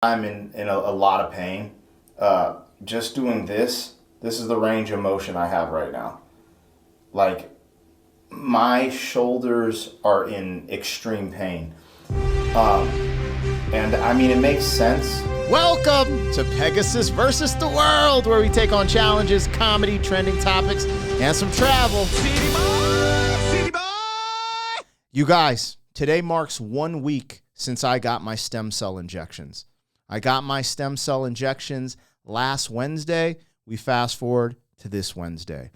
I'm in a lot of pain. Just doing this is the range of motion I have right now. Like, my shoulders are in extreme pain. Um, and I mean, it makes sense. Welcome to Pegasus versus the World, where we take on challenges, comedy, trending topics, and some travel. City boy, city boy. You guys, today marks 1 week since I got my stem cell injections. I got my stem cell injections last Wednesday. We fast forward to this Wednesday.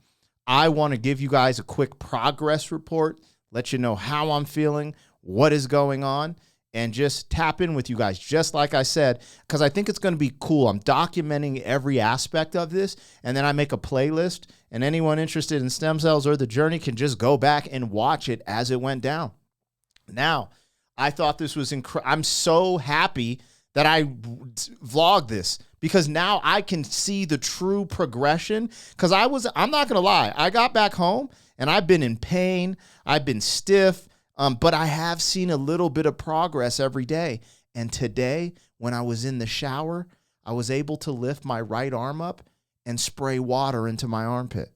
I want to give you guys a quick progress report, let you know how I'm feeling, what is going on, and just tap in with you guys, just like I said, because I think it's going to be cool. I'm documenting every aspect of this, and then I make a playlist, and anyone interested in stem cells or the journey can just go back and watch it as it went down. Now, I thought this was incredible. I'm so happy that I vlogged this because now I can see the true progression. Because I'm not going to lie, I got back home and I've been in pain. I've been stiff, but I have seen a little bit of progress every day. And today, when I was in the shower, I was able to lift my right arm up and spray water into my armpit.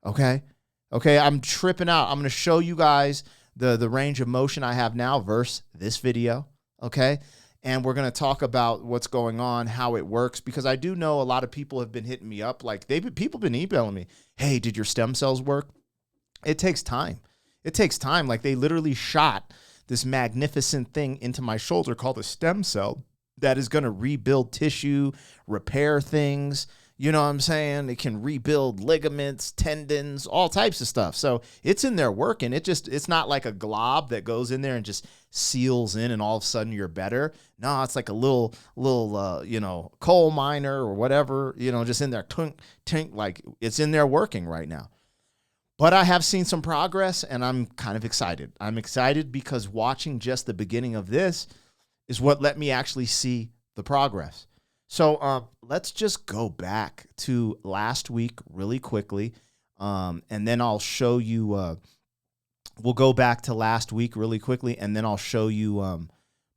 Okay, I'm tripping out. I'm going to show you guys the range of motion I have now versus this video. Okay. And we're going to talk about what's going on, how it works, because I do know a lot of people have been hitting me up. Like people have been emailing me, hey, did your stem cells work? It takes time. It takes time. Like, they literally shot this magnificent thing into my shoulder called a stem cell that is going to rebuild tissue, repair things. You know what I'm saying? It can rebuild ligaments, tendons, all types of stuff. So it's in there working. It's not like a glob that goes in there and just seals in and all of a sudden you're better. No, it's like a little coal miner or whatever, just in there, tink, like it's in there working right now. But I have seen some progress and I'm kind of excited. I'm excited because watching just the beginning of this is what let me actually see the progress. So let's just go back to last week really quickly, and then I'll show you. We'll go back to last week really quickly, and then I'll show you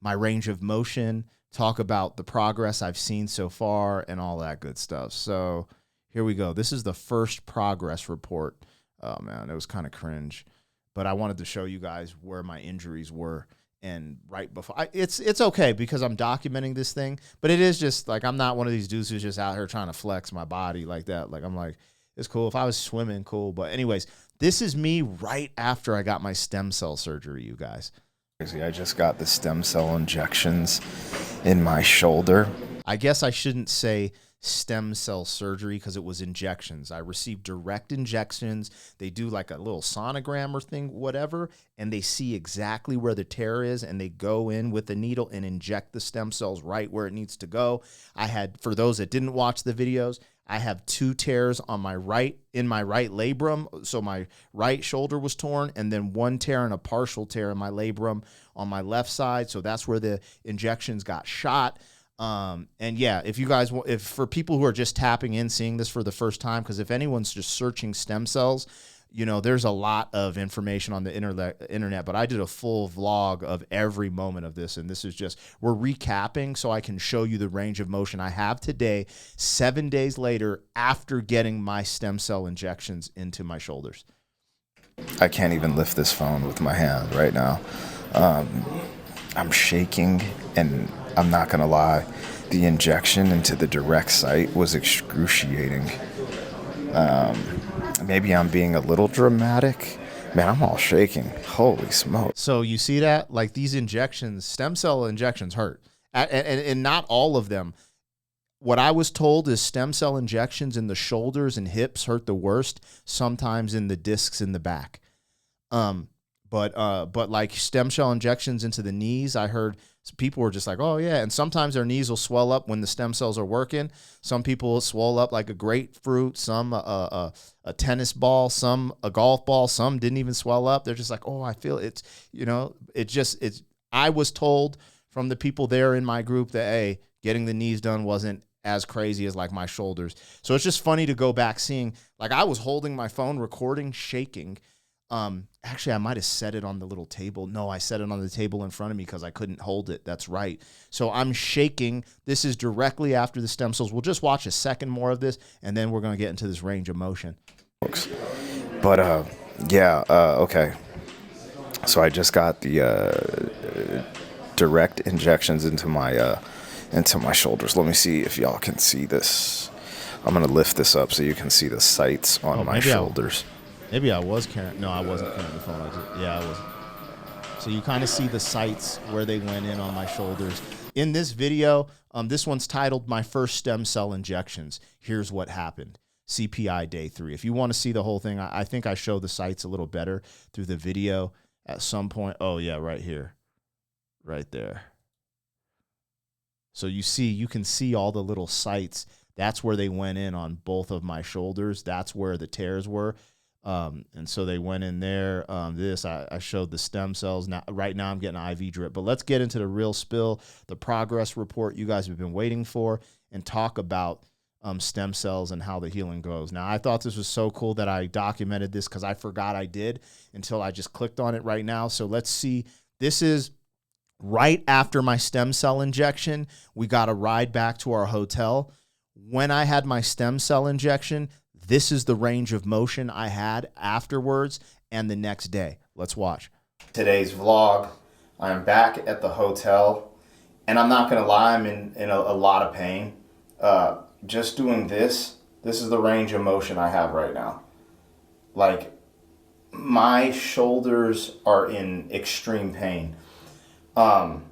my range of motion, talk about the progress I've seen so far, and all that good stuff. So here we go. This is the first progress report. Oh, man, it was kind of cringe, but I wanted to show you guys where my injuries were. And right before, it's okay because I'm documenting this thing, but it is just like, I'm not one of these dudes who's just out here trying to flex my body like that. Like, I'm like, it's cool. If I was swimming, cool. But anyways, this is me right after I got my stem cell surgery, you guys. I just got the stem cell injections in my shoulder. I guess I shouldn't say stem cell surgery because it was injections. I received direct injections. They do like a little sonogram or thing, whatever, and they see exactly where the tear is, and they go in with the needle and inject the stem cells right where it needs to go. I had, for those that didn't watch the videos, I have 2 tears on my right, in my right labrum. So my right shoulder was torn, and then 1 tear and a partial tear in my labrum on my left side. So that's where the injections got shot. And yeah, if you guys, if for people who are just tapping in, seeing this for the first time, because if anyone's just searching stem cells, there's a lot of information on the internet, but I did a full vlog of every moment of this. And this is just, we're recapping so I can show you the range of motion I have today, 7 days later, after getting my stem cell injections into my shoulders. I can't even lift this phone with my hand right now. I'm shaking, and I'm not going to lie, the injection into the direct site was excruciating. Maybe I'm being a little dramatic. Man, I'm all shaking. Holy smoke. So you see that? Like, these injections, stem cell injections hurt. And not all of them. What I was told is stem cell injections in the shoulders and hips hurt the worst, sometimes in the discs in the back. But like stem cell injections into the knees, I heard people were just like, oh yeah. And sometimes their knees will swell up when the stem cells are working. Some people swell up like a grapefruit, some a tennis ball, some a golf ball, some didn't even swell up. They're just like, oh, I feel it's, I was told from the people there in my group that, hey, getting the knees done wasn't as crazy as like my shoulders. So it's just funny to go back seeing, like, I was holding my phone recording, shaking. Actually, I might have set it on the little table. No, I set it on the table in front of me because I couldn't hold it. That's right. So I'm shaking. This is directly after the stem cells. We'll just watch a second more of this, and then we're going to get into this range of motion. But okay. So I just got the direct injections into my shoulders. Let me see if y'all can see this. I'm gonna lift this up so you can see the sights on my shoulders. Maybe I was carrying. No, I wasn't carrying the phone. I was. So you kind of see the sights where they went in on my shoulders. In this video, this one's titled "My First Stem Cell Injections." Here's what happened. CPI day 3. If you want to see the whole thing, I think I show the sites a little better through the video at some point. Oh yeah, right here, right there. So you can see all the little sites. That's where they went in on both of my shoulders. That's where the tears were. And so they went in there. I showed the stem cells. Now, right now I'm getting an IV drip. But let's get into the real spill, the progress report you guys have been waiting for, and talk about stem cells and how the healing goes. Now, I thought this was so cool that I documented this because I forgot I did until I just clicked on it right now. So let's see. This is right after my stem cell injection. We got a ride back to our hotel. When I had my stem cell injection, this is the range of motion I had afterwards and the next day. Let's watch. Today's vlog, I'm back at the hotel, and I'm not going to lie, I'm in a lot of pain. Just doing this is the range of motion I have right now. Like, my shoulders are in extreme pain. And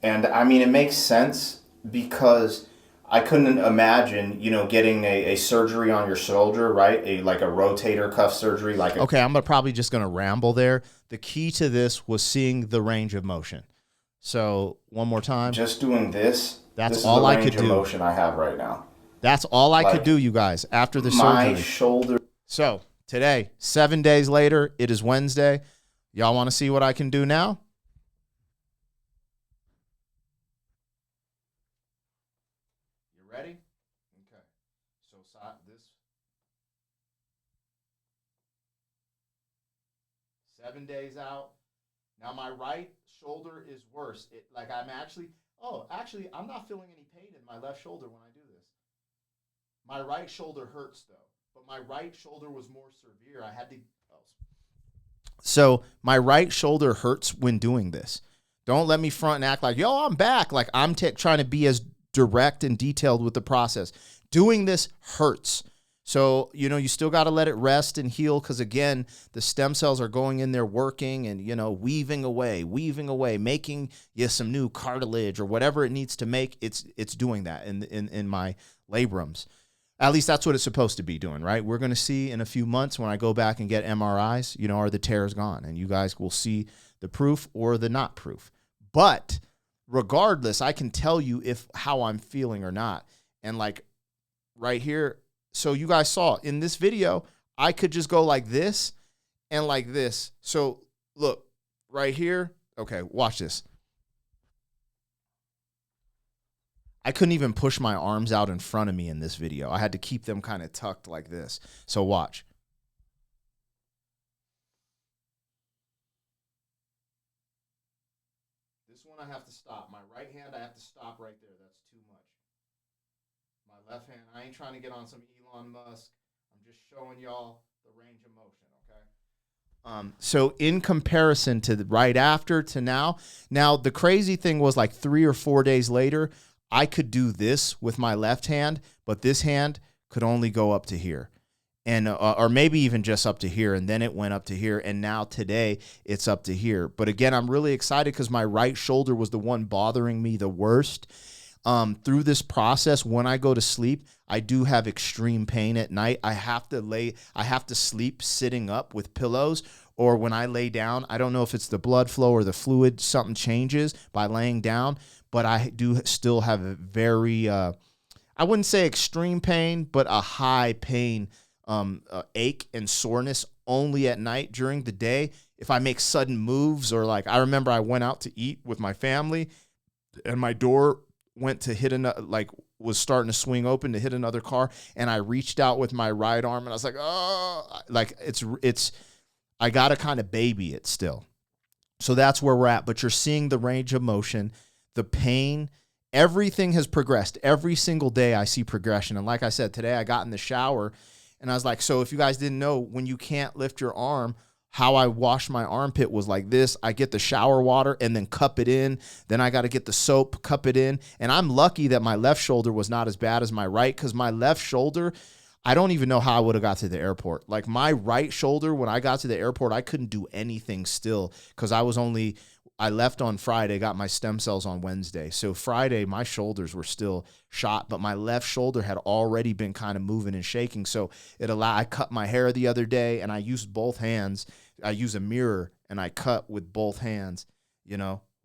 I mean, it makes sense because I couldn't imagine, getting a surgery on your shoulder, right? Like a rotator cuff surgery. Okay, I'm probably just going to ramble there. The key to this was seeing the range of motion. So one more time. Just doing this. That's all I could do. This is the range of motion I have right now. That's all I could do, you guys, after the surgery. My shoulder. So today, 7 days later, it is Wednesday. Y'all want to see what I can do now? Ready? Okay. So this 7 days out. Now my right shoulder is worse. I'm not feeling any pain in my left shoulder when I do this. My right shoulder hurts though, but my right shoulder was more severe. So my right shoulder hurts when doing this. Don't let me front and act like, yo, I'm back. Like I'm trying to be as direct and detailed with the process. Doing this hurts. So, you still got to let it rest and heal because, again, the stem cells are going in there working and, weaving away, making some new cartilage or whatever it needs to make. It's doing that in my labrums. At least that's what it's supposed to be doing, right? We're going to see in a few months when I go back and get MRIs, are the tears gone? And you guys will see the proof or the not proof. But regardless, I can tell you how I'm feeling or not. And like right here, so you guys saw in this video, I could just go like this and like this. So look right here. Okay, watch this. I couldn't even push my arms out in front of me in this video. I had to keep them kind of tucked like this. So watch. This one I have to stop. My right hand, I have to stop right there. That's too much. My left hand, I ain't trying to get on some Elon Musk. I'm just showing y'all the range of motion, okay? So in comparison to the right after to now the crazy thing was like 3 or 4 days later, I could do this with my left hand, but this hand could only go up to here. And or maybe even just up to here, and then it went up to here, and now today it's up to here. But again, I'm really excited because my right shoulder was the one bothering me the worst. Through this process, when I go to sleep, I do have extreme pain at night. I have to sleep sitting up with pillows, or when I lay down, I don't know if it's the blood flow or the fluid, something changes by laying down, but I do still have a very, I wouldn't say extreme pain, but a high pain, ache and soreness only at night. During the day, if I make sudden moves, or like I remember I went out to eat with my family and my door went to hit another, like was starting to swing open to hit another car, and I reached out with my right arm and I was like, oh, like I got to kind of baby it still. So that's where we're at. But you're seeing the range of motion, the pain, everything has progressed. Every single day I see progression. And like I said, today I got in the shower and I was like, so if you guys didn't know, when you can't lift your arm, how I wash my armpit was like this. I get the shower water and then cup it in. Then I got to get the soap, cup it in. And I'm lucky that my left shoulder was not as bad as my right, because my left shoulder, I don't even know how I would have got to the airport. Like my right shoulder, when I got to the airport, I couldn't do anything still because I left on Friday, got my stem cells on Wednesday. So Friday, my shoulders were still shot, but my left shoulder had already been kind of moving and shaking. So I cut my hair the other day and I used both hands. I use a mirror and I cut with both hands,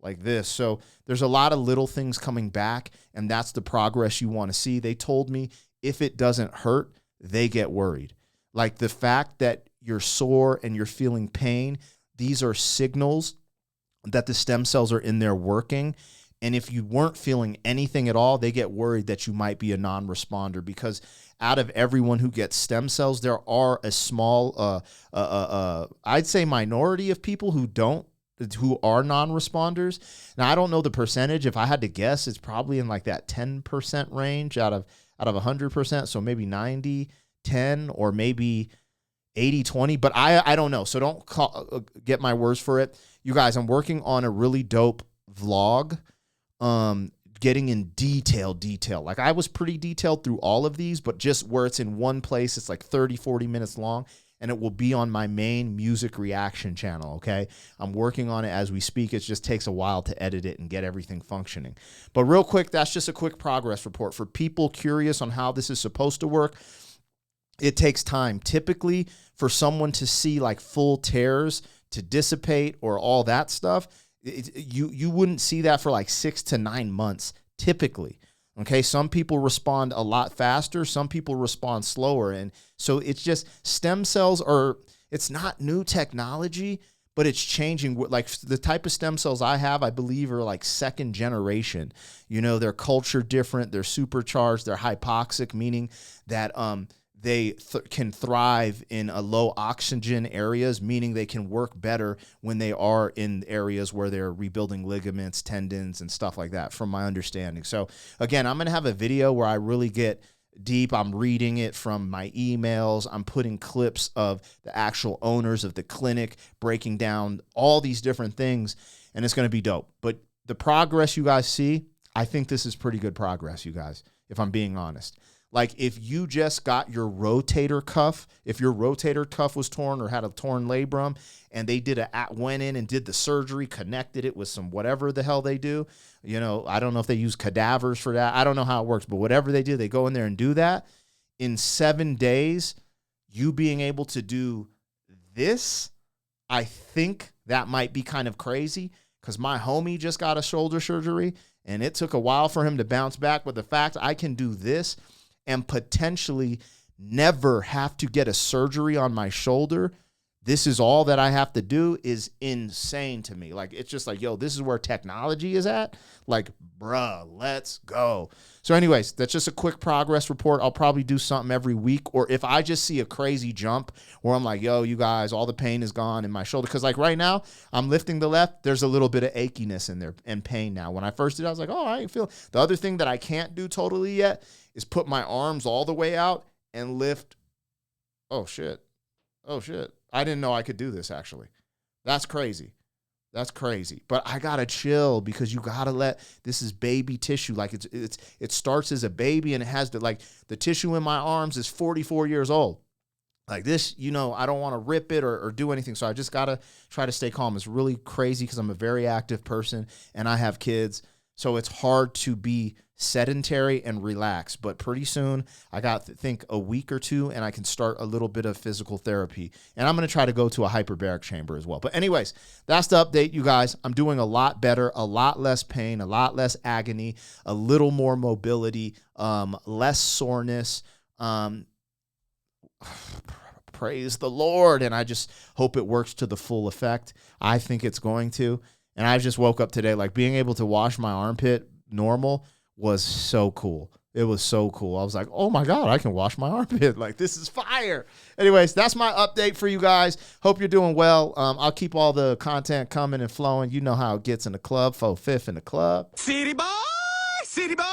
like this. So there's a lot of little things coming back, and that's the progress you want to see. They told me if it doesn't hurt, they get worried. Like the fact that you're sore and you're feeling pain, these are signals that the stem cells are in there working. And if you weren't feeling anything at all, they get worried that you might be a non-responder, because out of everyone who gets stem cells, there are a small, I'd say minority of people who are non-responders. Now, I don't know the percentage. If I had to guess, it's probably in like that 10% range out of 100%. So maybe 90, 10, or maybe 80, 20, but I don't know. So don't get my words for it. You guys, I'm working on a really dope vlog, getting in detail. Like I was pretty detailed through all of these, but just where it's in one place, it's like 30, 40 minutes long, and it will be on my main music reaction channel, okay? I'm working on it as we speak. It just takes a while to edit it and get everything functioning. But real quick, that's just a quick progress report. For people curious on how this is supposed to work, it takes time. Typically, for someone to see like full tears to dissipate or all that stuff, you wouldn't see that for like 6 to 9 months typically. Okay, some people respond a lot faster, some people respond slower, and so it's just stem cells it's not new technology, but it's changing. Like the type of stem cells I have, I believe, are like second generation. They're cultured different, they're supercharged, they're hypoxic, meaning that they can thrive in a low oxygen areas, meaning they can work better when they are in areas where they're rebuilding ligaments, tendons, and stuff like that, from my understanding. So again, I'm going to have a video where I really get deep. I'm reading it from my emails. I'm putting clips of the actual owners of the clinic, breaking down all these different things, and it's going to be dope. But the progress you guys see, I think this is pretty good progress, you guys, if I'm being honest. Like if you just got your rotator cuff, if your rotator cuff was torn or had a torn labrum, and they went in and did the surgery, connected it with some whatever the hell they do. I don't know if they use cadavers for that. I don't know how it works, but whatever they do, they go in there and do that. In 7 days, you being able to do this, I think that might be kind of crazy, because my homie just got a shoulder surgery and it took a while for him to bounce back. But the fact I can do this and potentially never have to get a surgery on my shoulder, this is all that I have to do, is insane to me. Like, it's just like, yo, this is where technology is at. Like, bruh, let's go. So anyways, that's just a quick progress report. I'll probably do something every week, or if I just see a crazy jump where I'm like, yo, you guys, all the pain is gone in my shoulder. Because like right now, I'm lifting the left. There's a little bit of achiness in there and pain now. When I first did it, I was like, oh, I ain't feel. The other thing that I can't do totally yet is put my arms all the way out and lift. Oh, shit. I didn't know I could do this, actually. That's crazy. But I got to chill, because you got to this is baby tissue. Like it starts as a baby, and it has the tissue in my arms is 44 years old. Like this, I don't want to rip it or do anything. So I just got to try to stay calm. It's really crazy because I'm a very active person and I have kids. So it's hard to be sedentary and relax. But pretty soon, I got to think a week or two, and I can start a little bit of physical therapy. And I'm going to try to go to a hyperbaric chamber as well. But anyways, that's the update, you guys. I'm doing a lot better, a lot less pain, a lot less agony, a little more mobility, less soreness. Praise the Lord. And I just hope it works to the full effect. I think it's going to. And I just woke up today, like being able to wash my armpit normal was so cool. It was so cool. I was like, oh my God, I can wash my armpit. Like, this is fire. Anyways, that's my update for you guys. Hope you're doing well. I'll keep all the content coming and flowing. You know how it gets in the club. 4/5 in the club. City boy, city boy.